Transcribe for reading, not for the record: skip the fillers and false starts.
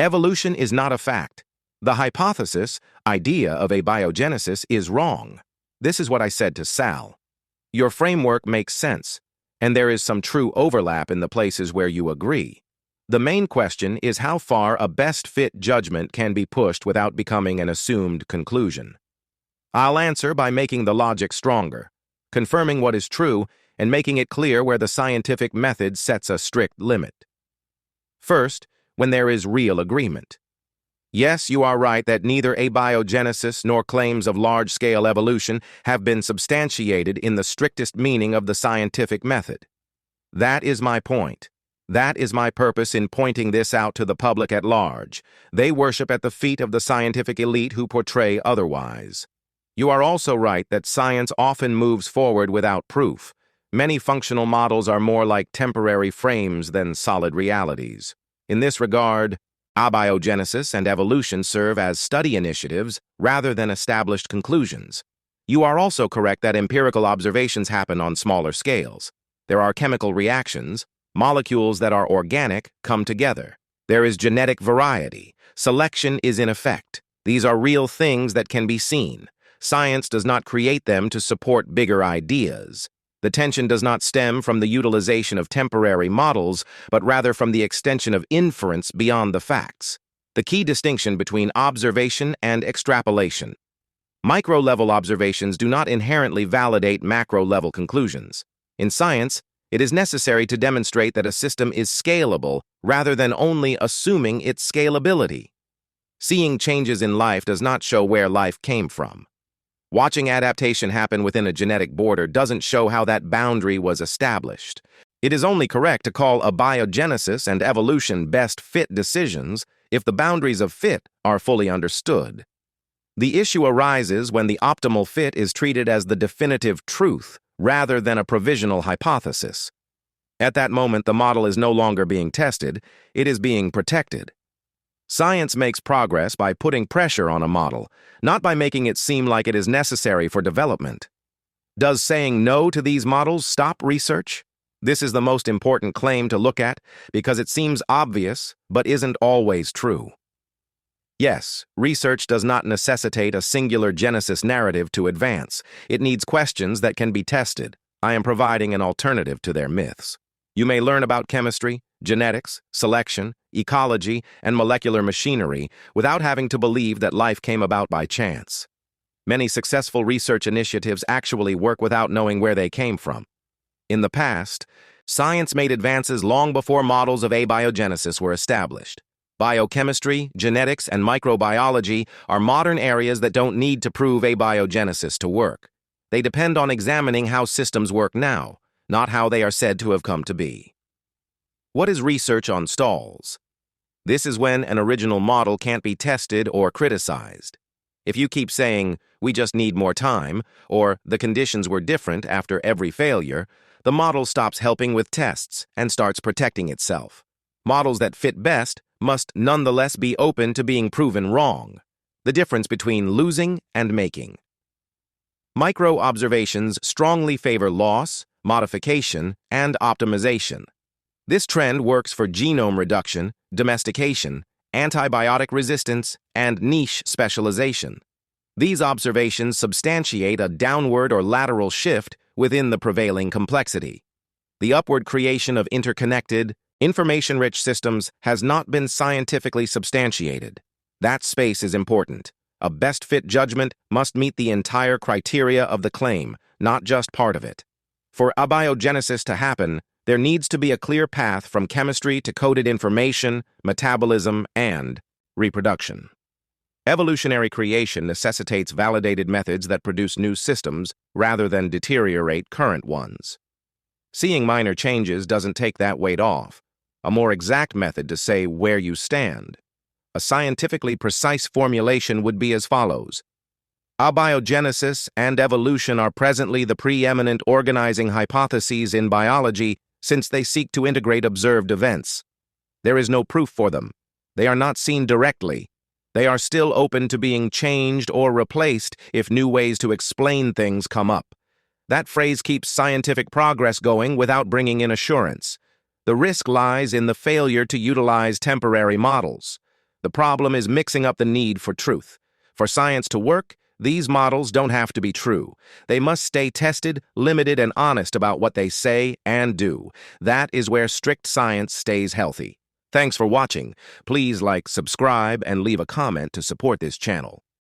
Evolution is not a fact. The hypothesis, idea of abiogenesis is wrong. This is what I said to Sal. Your framework makes sense, and there is some true overlap in the places where you agree. The main question is how far a best-fit judgment can be pushed without becoming an assumed conclusion. I'll answer by making the logic stronger, confirming what is true, and making it clear where the scientific method sets a strict limit. First, when there is real agreement. Yes, you are right that neither abiogenesis nor claims of large-scale evolution have been substantiated in the strictest meaning of the scientific method. That is my point. That is my purpose in pointing this out to the public at large. They worship at the feet of the scientific elite who portray otherwise. You are also right that science often moves forward without proof. Many functional models are more like temporary frames than solid realities. In this regard, abiogenesis and evolution serve as study initiatives rather than established conclusions. You are also correct that empirical observations happen on smaller scales. There are chemical reactions. Molecules that are organic come together. There is genetic variety. Selection is in effect. These are real things that can be seen. Science does not create them to support bigger ideas. The tension does not stem from the utilization of temporary models, but rather from the extension of inference beyond the facts. The key distinction between observation and extrapolation. Micro-level observations do not inherently validate macro-level conclusions. In science, it is necessary to demonstrate that a system is scalable rather than only assuming its scalability. Seeing changes in life does not show where life came from. Watching adaptation happen within a genetic border doesn't show how that boundary was established. It is only correct to call abiogenesis and evolution best-fit decisions if the boundaries of fit are fully understood. The issue arises when the optimal fit is treated as the definitive truth rather than a provisional hypothesis. At that moment, the model is no longer being tested, it is being protected. Science makes progress by putting pressure on a model, not by making it seem like it is necessary for development. Does saying no to these models stop research? This is the most important claim to look at because it seems obvious but isn't always true. Yes, research does not necessitate a singular genesis narrative to advance. It needs questions that can be tested. I am providing an alternative to their myths. You may learn about chemistry, genetics, selection, ecology, and molecular machinery without having to believe that life came about by chance. Many successful research initiatives actually work without knowing where they came from. In the past, science made advances long before models of abiogenesis were established. Biochemistry, genetics, and microbiology are modern areas that don't need to prove abiogenesis to work. They depend on examining how systems work now, not how they are said to have come to be. What is research on stalls? This is when an original model can't be tested or criticized. If you keep saying, "We just need more time," or "the conditions were different after every failure," the model stops helping with tests and starts protecting itself. Models that fit best must nonetheless be open to being proven wrong. The difference between losing and making. Micro-observations strongly favor loss, modification, and optimization. This trend works for genome reduction, domestication, antibiotic resistance, and niche specialization. These observations substantiate a downward or lateral shift within the prevailing complexity. The upward creation of interconnected, information-rich systems has not been scientifically substantiated. That space is important. A best-fit judgment must meet the entire criteria of the claim, not just part of it. For abiogenesis to happen, there needs to be a clear path from chemistry to coded information, metabolism, and reproduction. Evolutionary creation necessitates validated methods that produce new systems rather than deteriorate current ones. Seeing minor changes doesn't take that weight off. A more exact method to say where you stand. A scientifically precise formulation would be as follows. Abiogenesis and evolution are presently the preeminent organizing hypotheses in biology since they seek to integrate observed events. There is no proof for them. They are not seen directly. They are still open to being changed or replaced if new ways to explain things come up. That phrase keeps scientific progress going without bringing in assurance. The risk lies in the failure to utilize temporary models. The problem is mixing up the need for truth. For science to work, these models don't have to be true. They must stay tested, limited, and honest about what they say and do. That is where strict science stays healthy. Thanks for watching. Please like, subscribe, and leave a comment to support this channel.